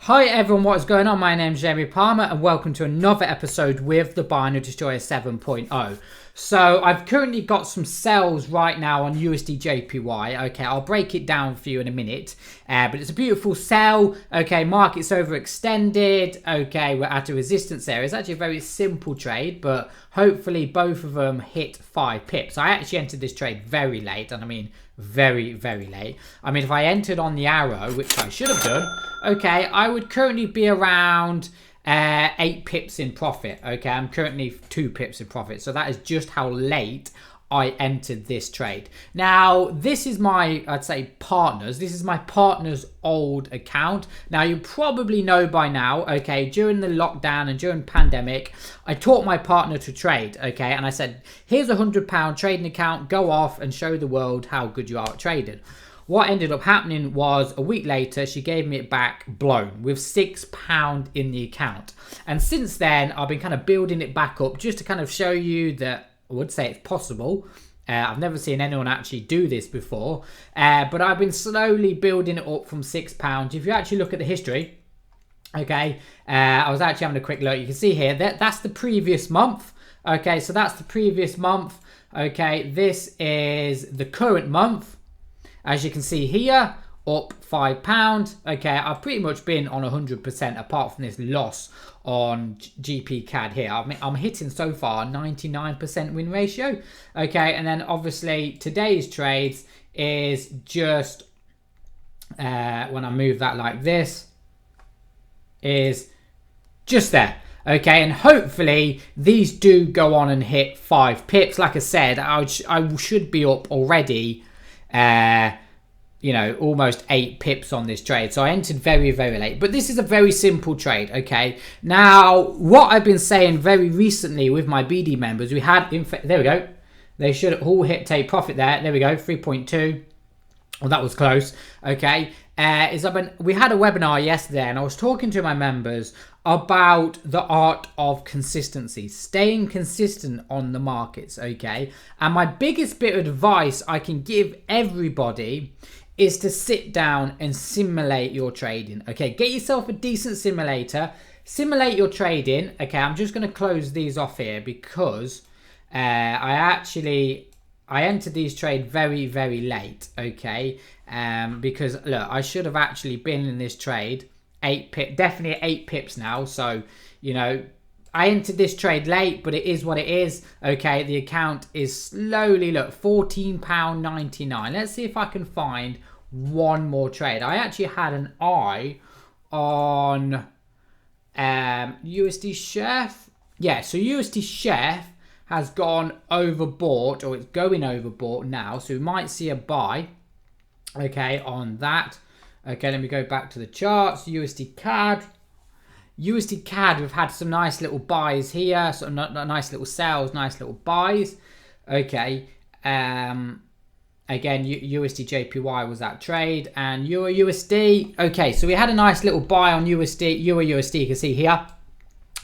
Hi everyone, what is going on? My name is Jamie Palmer and welcome to another episode with the Binary Destroyer 7.0. So I've currently got some sells right now on USD JPY. Okay, I'll break it down for you in a minute. But it's a beautiful sell. Okay, market's overextended. Okay, we're at a resistance area. It's actually a very simple trade, but hopefully both of them hit 5 pips. I actually entered this trade very late, and I mean very, very late. I mean, if I entered on the arrow, which I should have done, okay, I would currently be around 8 pips in profit. Okay, I'm currently 2 pips in profit. So that is just how late I entered this trade. Now, this is my, I'd say, partners. This is my partner's old account. Now, you probably know by now, okay, during the lockdown and during pandemic, I taught my partner to trade, okay, and I said, here's a £100 trading account, go off and show the world how good you are at trading. What ended up happening was a week later, she gave me it back blown with £6 in the account. And since then, I've been kind of building it back up just to kind of show you that I would say it's possible. I've never seen anyone actually do this before. But I've been slowly building it up from £6. If you actually look at the history, okay, I was actually having a quick look. You can see here, that's the previous month. Okay, so that's the previous month. Okay, this is the current month. As you can see here, up £5. Okay, I've pretty much been on 100% apart from this loss on GP CAD here. I'm hitting so far 99% win ratio. Okay, and then obviously today's trades is just when I move that like this is just there. Okay, and hopefully these do go on and hit 5 pips. Like I said, I should be up already you know, almost 8 pips on this trade. So I entered very, very late. But this is a very simple trade, okay? Now, what I've been saying very recently with my BD members, we had, there we go. They should all hit take profit there. There we go, 3.2. Well, that was close, okay? We had a webinar yesterday and I was talking to my members about the art of consistency, staying consistent on the markets, okay? And my biggest bit of advice I can give everybody is to sit down and simulate your trading, okay? Get yourself a decent simulator, simulate your trading, okay? I'm just gonna close these off here because I entered these trades very, very late, okay? Because look, I should have actually been in this trade 8 pips, definitely 8 pips now. So, you know, I entered this trade late, but it is what it is. Okay, the account is slowly, look, £14.99. Let's see if I can find one more trade. I actually had an eye on USD Chef. Yeah, so USD Chef has gone overbought, or it's going overbought now. So we might see a buy, okay, on that. Okay, let me go back to the charts. USD CAD. USD CAD, we've had some nice little buys here. So nice little sells, nice little buys. Okay. Again, USD JPY was that trade. And Euro USD. Okay, so we had a nice little buy on USD. Euro USD, you can see here.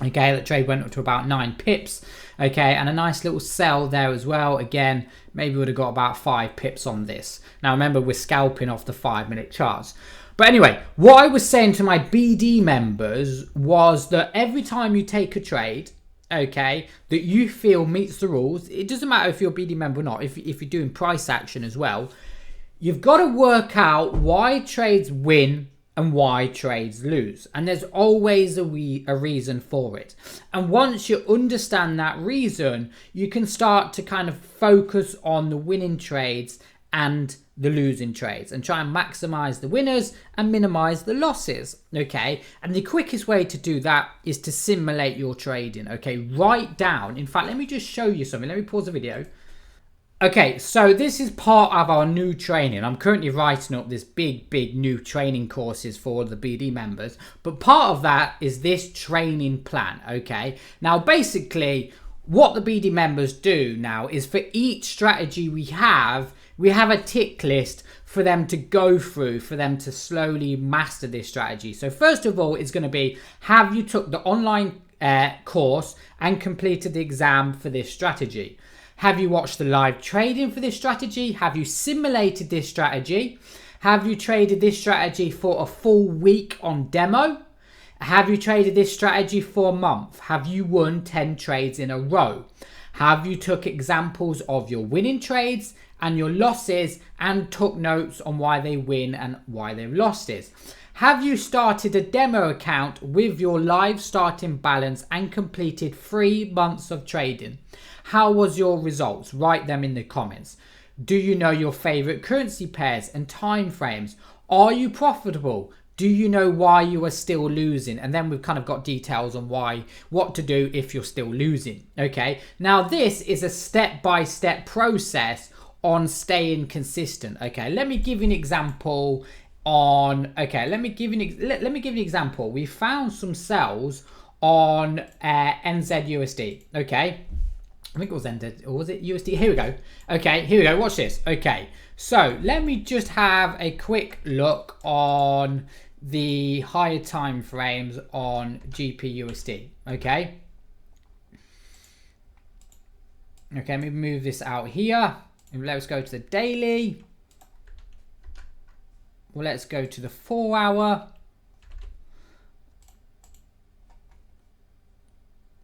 Okay, that trade went up to about 9 pips. Okay, and a nice little sell there as well. Again, maybe we would have got about 5 pips on this. Now remember, we're scalping off the 5-minute charts. But anyway, what I was saying to my BD members was that every time you take a trade, okay, that you feel meets the rules, it doesn't matter if you're a BD member or not, if you're doing price action as well, you've got to work out why trades win and why trades lose. And there's always a reason for it. And once you understand that reason, you can start to kind of focus on the winning trades and the losing trades and try and maximize the winners and minimize the losses, okay? And the quickest way to do that is to simulate your trading, okay? Write down, in fact, let me just show you something. Let me pause the video. Okay, so this is part of our new training. I'm currently writing up this big new training courses for the BD members. But part of that is this training plan, okay? Now, basically, what the BD members do now is for each strategy we have a tick list for them to go through, for them to slowly master this strategy. So first of all, it's going to be, have you took the online course and completed the exam for this strategy? Have you watched the live trading for this strategy? Have you simulated this strategy? Have you traded this strategy for a full week on demo? Have you traded this strategy for a month? Have you won 10 trades in a row? Have you took examples of your winning trades and your losses and took notes on why they win and why they've lost it? Have you started a demo account with your live starting balance and completed 3 months of trading? How was your results? Write them in the comments. Do you know your favorite currency pairs and time frames? Are you profitable? Do you know why you are still losing? And then we've kind of got details on what to do if you're still losing. Okay. Now this is a step-by-step process on staying consistent. Okay. Let me give you an example on, okay, let me give you an example. We found some sells on NZUSD. Okay. I think it was NZ, or was it USD? Here we go. Okay, here we go. Watch this. Okay, so let me just have a quick look on the higher time frames on GPUSD. Okay. Okay, let me move this out here. And let's go to the daily. Well, let's go to the 4 hour.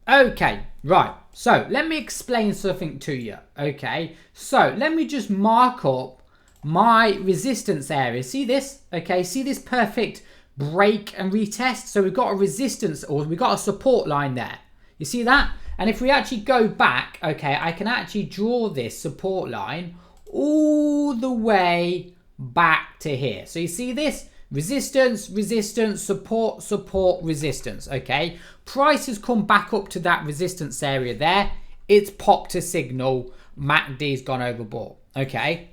Okay, right. So let me explain something to you. Okay, so let me just mark up my resistance area. See this? Okay, see this perfect break and retest? So we've got a resistance, or we've got a support line there. You see that? And if we actually go back, okay, I can actually draw this support line all the way back to here. So you see this? Resistance, resistance, support, support, resistance. Okay, price has come back up to that resistance area there. It's popped a signal. MACD's gone overboard. Okay,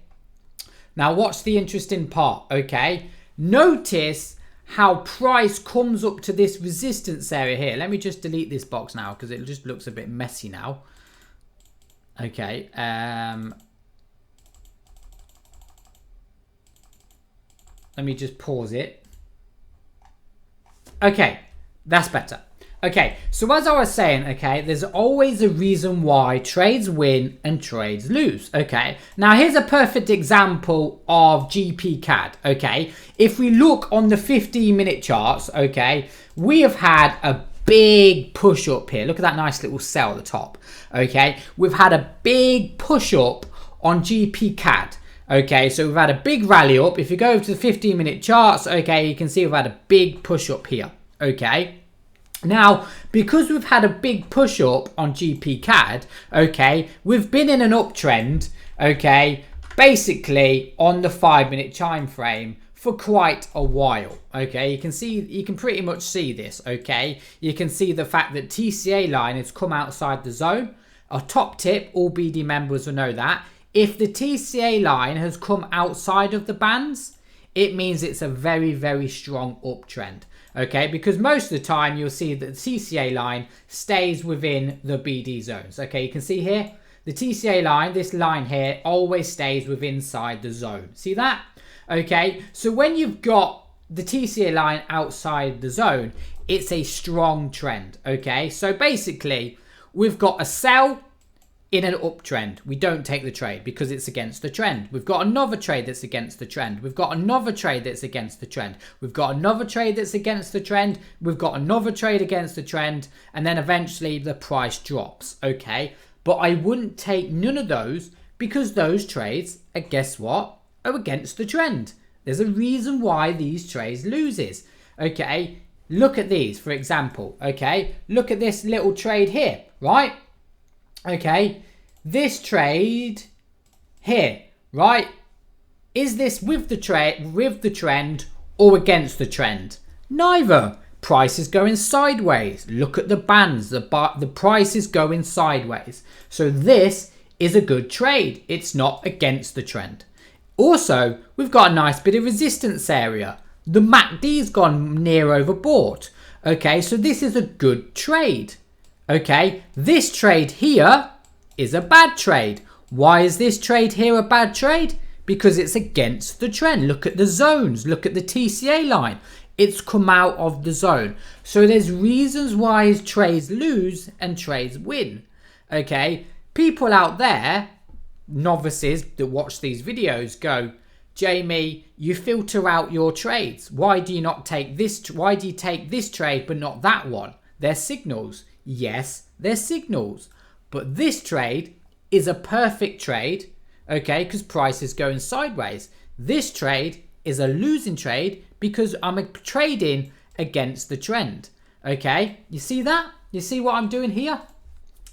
now what's the interesting part? Okay, notice how price comes up to this resistance area here. Let me just delete this box now because it just looks a bit messy now. Okay, let me just pause it. Okay, that's better. Okay, so as I was saying, okay, there's always a reason why trades win and trades lose. Okay, now here's a perfect example of GP CAD. Okay, if we look on the 15-minute charts, okay, we have had a big push up here. Look at that nice little cell at the top. Okay, we've had a big push up on GP CAD. Okay, so we've had a big rally up. If you go over to the 15-minute charts, okay, you can see we've had a big push up here. Okay, now because we've had a big push up on GP CAD, okay, we've been in an uptrend, okay, basically on the 5-minute time frame for quite a while. Okay, you can pretty much see this. Okay, you can see the fact that TCA line has come outside the zone. A top tip, all BD members will know that. If the TCA line has come outside of the bands, it means it's a very, very strong uptrend. Okay, because most of the time you'll see that the TCA line stays within the BD zones. Okay, you can see here, the TCA line, this line here, always stays within inside the zone. See that? Okay, so when you've got the TCA line outside the zone, it's a strong trend. Okay, so basically we've got a sell in an uptrend. We don't take the trade because it's against the trend. We've got another trade that's against the trend. We've got another trade that's against the trend. We've got another trade that's against the trend. We've got another trade against the trend. And then eventually the price drops. Okay. But I wouldn't take none of those because those trades are, guess what, are against the trend. There's a reason why these trades loses. Okay. Look at these, for example. Okay. Look at this little trade here, right? Okay, this trade here, right? Is this with the trend or against the trend? Neither. Price is going sideways. Look at the bands. The price is going sideways. So this is a good trade. It's not against the trend. Also, we've got a nice bit of resistance area. The MACD's gone near overbought. Okay, so this is a good trade. Okay, this trade here is a bad trade. Why is this trade here a bad trade? Because it's against the trend. Look at the zones. Look at the TCA line. It's come out of the zone. So there's reasons why trades lose and trades win. Okay, people out there, novices that watch these videos go, Jamie, you filter out your trades. Why do you not take this? Why do you take this trade but not that one? They're signals. Yes, they're signals. But this trade is a perfect trade, okay, because price is going sideways. This trade is a losing trade because I'm trading against the trend, okay? You see that? You see what I'm doing here?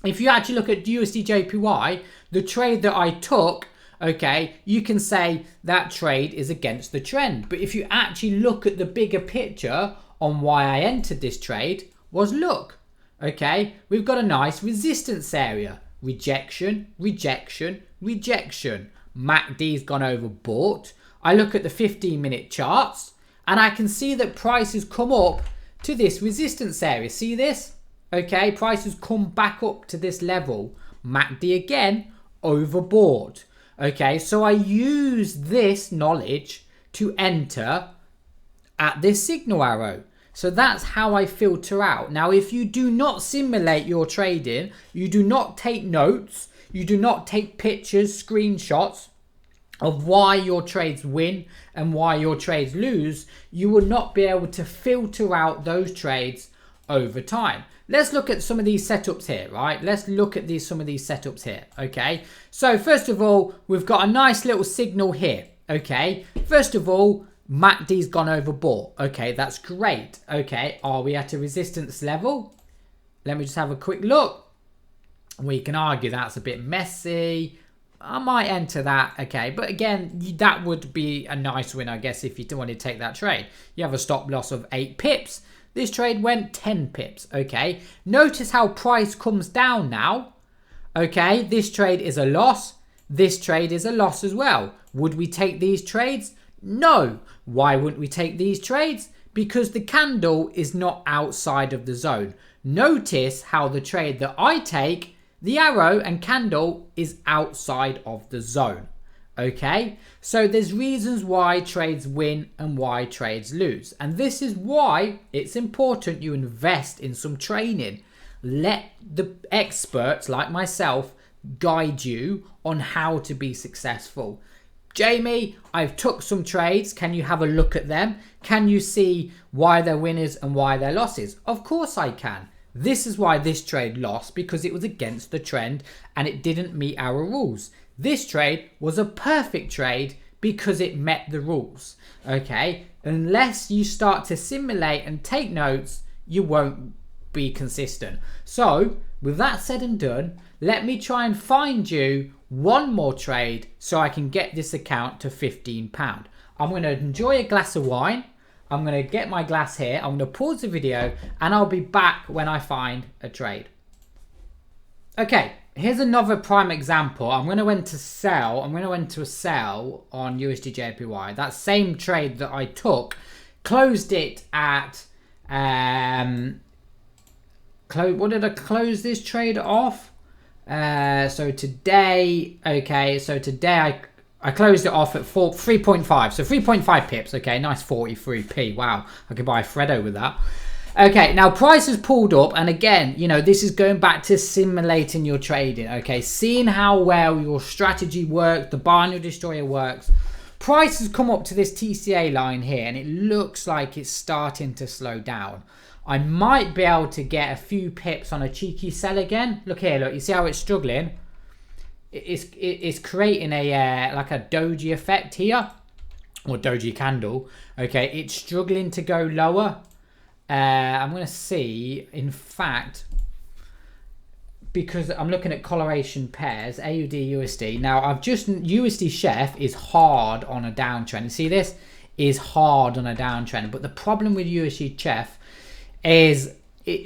If you actually look at USD/JPY, the trade that I took, okay, you can say that trade is against the trend. But if you actually look at the bigger picture on why I entered this trade was, look, okay, we've got a nice resistance area. Rejection, rejection, rejection. MACD's gone overbought. I look at the 15-minute charts and I can see that price has come up to this resistance area. See this? Okay, price has come back up to this level. MACD again, overbought. Okay, so I use this knowledge to enter at this signal arrow. So that's how I filter out. Now, if you do not simulate your trading, you do not take notes, you do not take pictures, screenshots of why your trades win and why your trades lose, you will not be able to filter out those trades over time. Let's look at some of these setups here, right? Let's look at some of these setups here, okay? So first of all, we've got a nice little signal here, okay? First of all, MACD's gone overbought. Okay, that's great. Okay, are we at a resistance level? Let me just have a quick look. We can argue that's a bit messy. I might enter that, okay. But again, that would be a nice win, I guess, if you want to take that trade. You have a stop loss of 8 pips. This trade went 10 pips, okay. Notice how price comes down now. Okay, this trade is a loss. This trade is a loss as well. Would we take these trades? No. Why wouldn't we take these trades? Because the candle is not outside of the zone. Notice how the trade that I take, the arrow and candle is outside of the zone. Okay, so there's reasons why trades win and why trades lose. And this is why it's important you invest in some training. Let the experts like myself guide you on how to be successful. Jamie, I've took some trades. Can you have a look at them? Can you see why they're winners and why they're losses? Of course I can. This is why this trade lost, because it was against the trend and it didn't meet our rules. This trade was a perfect trade because it met the rules. Okay, unless you start to simulate and take notes, you won't be consistent. So with that said and done, let me try and find you one more trade so I can get this account to £15. I'm going to enjoy a glass of wine. I'm going to get my glass here. I'm going to pause the video and I'll be back when I find a trade. Okay, here's another prime example. I'm going to enter sell. I'm going to enter a sell on USD/JPY. That same trade that I took, closed it at what did I close this trade off? So today, okay, so today I closed it off at 3.5, so 3.5 pips, okay, nice 43p, wow, I could buy a Freddo with that. Okay, now price has pulled up, and again, you know, this is going back to simulating your trading, okay, seeing how well your strategy works, the binary destroyer works. Price has come up to this TCA line here, and it looks like it's starting to slow down. I might be able to get a few pips on a cheeky sell again. Look here, look, you see how it's struggling? It's creating a like a doji effect here, or doji candle. Okay, it's struggling to go lower. I'm going to see, in fact, because I'm looking at coloration pairs, AUD, USD. Now, USD Chef is hard on a downtrend. You see this? Is hard on a downtrend. But the problem with USD Chef is,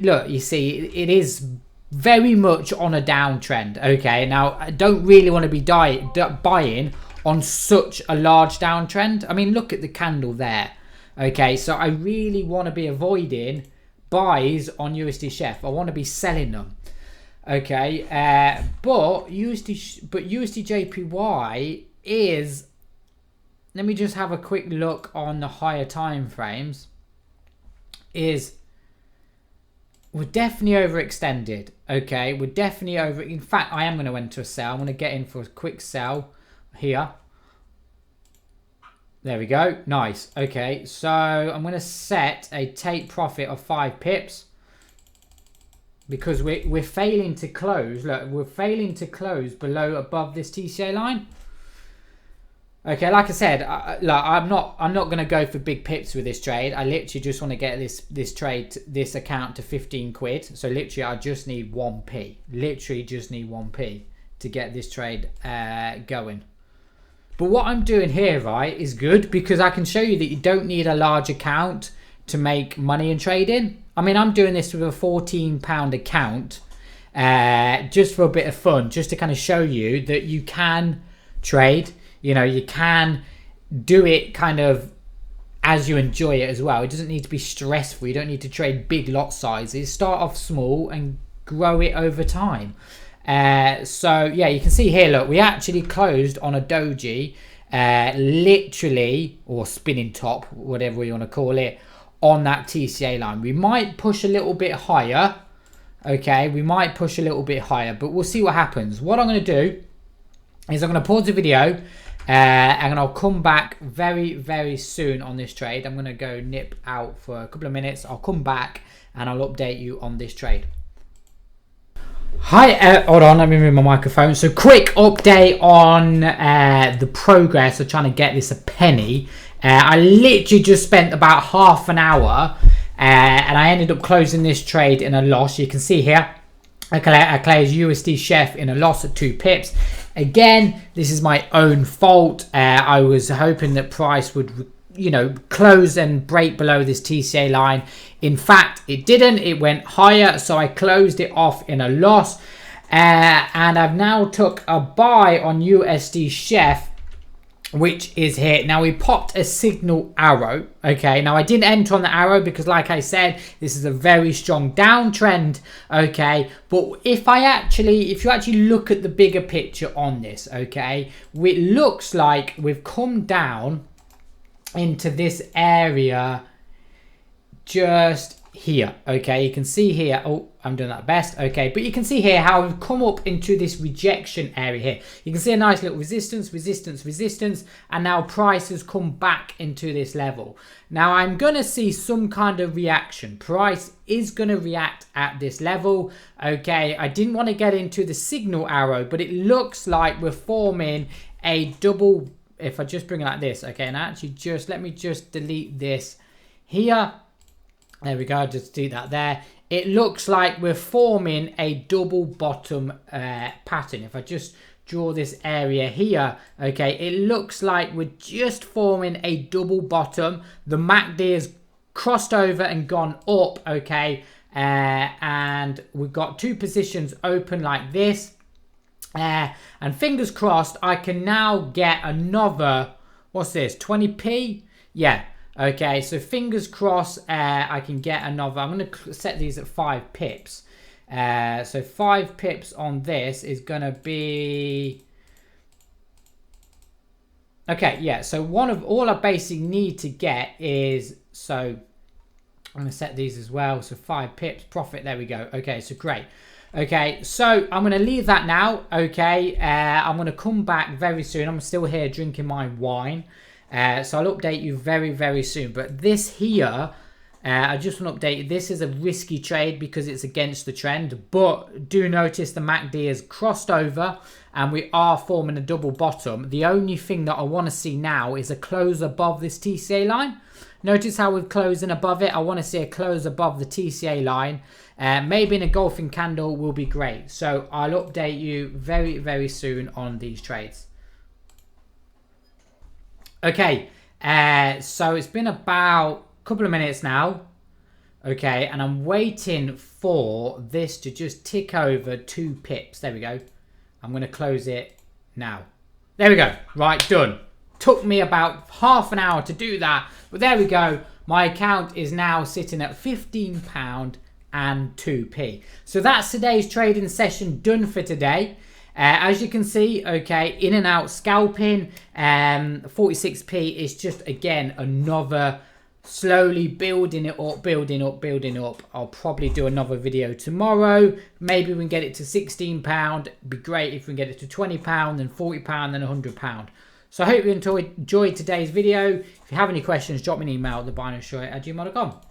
look, you see, it is very much on a downtrend. Okay, now, I don't really want to be buying on such a large downtrend. I mean, look at the candle there. Okay, so I really want to be avoiding buys on USD Chef. I want to be selling them. Okay, but USD JPY is, let me just have a quick look on the higher time frames, is, we're definitely overextended. Okay, we're definitely over. In fact, I am going to enter a sell. I'm going to get in for a quick sell here. There we go. Nice. Okay, so I'm going to set a take profit of 5 pips because we're failing to close. Look, we're failing to close above this TCA line. Okay, like I said, look, I'm not going to go for big pips with this trade. I literally just want to get this account to 15 quid. So literally, I just need 1p. Literally, just need 1p to get this trade going. But what I'm doing here, right, is good because I can show you that you don't need a large account to make money in trading. I mean, I'm doing this with a £14 account just for a bit of fun, just to kind of show you that you can trade. You know, you can do it kind of as you enjoy it as well. It doesn't need to be stressful. You don't need to trade big lot sizes. Start off small and grow it over time. So yeah, you can see here, look, we actually closed on a doji, literally, or spinning top, whatever you want to call it, on that TCA line. We might push a little bit higher. Okay, we might push a little bit higher, but we'll see what happens. What I'm going to do is I'm going to pause the video and I'll come back very, very soon on this trade. I'm going to go nip out for a couple of minutes. I'll come back and I'll update you on this trade. Hi, hold on, let me move my microphone. So quick update on the progress of trying to get this a penny. I literally just spent about half an hour and I ended up closing this trade in a loss. You can see here, I closed USD Chef in a loss at 2 pips. Again, this is my own fault. I was hoping that price would, you know, close and break below this TCA line. In fact, it didn't. It went higher, so I closed it off in a loss. And I've now took a buy on USD Chef, which is here. Now we popped a signal arrow. Okay, now I didn't enter on the arrow because, like I said, this is a very strong downtrend. Okay, but if you actually look at the bigger picture on this, okay, it looks like we've come down into this area just here. Okay, you can see here, oh, I'm doing that best. Okay, but you can see here how we've come up into this rejection area here. You can see a nice little resistance, and now price has come back into this level. Now I'm gonna see some kind of reaction. Price is gonna react at this level. Okay, I didn't want to get into the signal arrow, but it looks like we're forming a double. If I just bring it like this, okay, and actually let me just delete this here. There we go, just do that there. It looks like we're forming a double bottom pattern. If I just draw this area here, okay, it looks like we're just forming a double bottom. The MACD has crossed over and gone up, okay, and we've got 2 positions open like this. And fingers crossed, I can now get another, what's this, 20p? Yeah. Okay, so fingers crossed I can get another. I'm going to set these at 5 pips. So 5 pips on this is going to be... Okay, yeah, so all I basically need to get is... So I'm going to set these as well. So 5 pips, profit, there we go. Okay, so great. Okay, so I'm going to leave that now. Okay, I'm going to come back very soon. I'm still here drinking my wine. So I'll update you very, very soon. But this here, I just want to update you. This is a risky trade because it's against the trend. But do notice the MACD has crossed over and we are forming a double bottom. The only thing that I want to see now is a close above this TCA line. Notice how we're closing above it. I want to see a close above the TCA line. Maybe an engulfing candle will be great. So I'll update you very, very soon on these trades. Okay, so it's been about a couple of minutes now. Okay, and I'm waiting for this to just tick over 2 pips. There we go. I'm going to close it now. There we go. Right, done. Took me about half an hour to do that. But there we go. My account is now sitting at £15 and 2p. So that's today's trading session done for today. As you can see, okay, in and out scalping, 46p is just, again, another slowly building it up, building up. I'll probably do another video tomorrow. Maybe we can get it to £16. It'd be great if we can get it to £20, then £40, then £100. So I hope you enjoyed today's video. If you have any questions, drop me an email at thebinarydestroyer@gmail.com.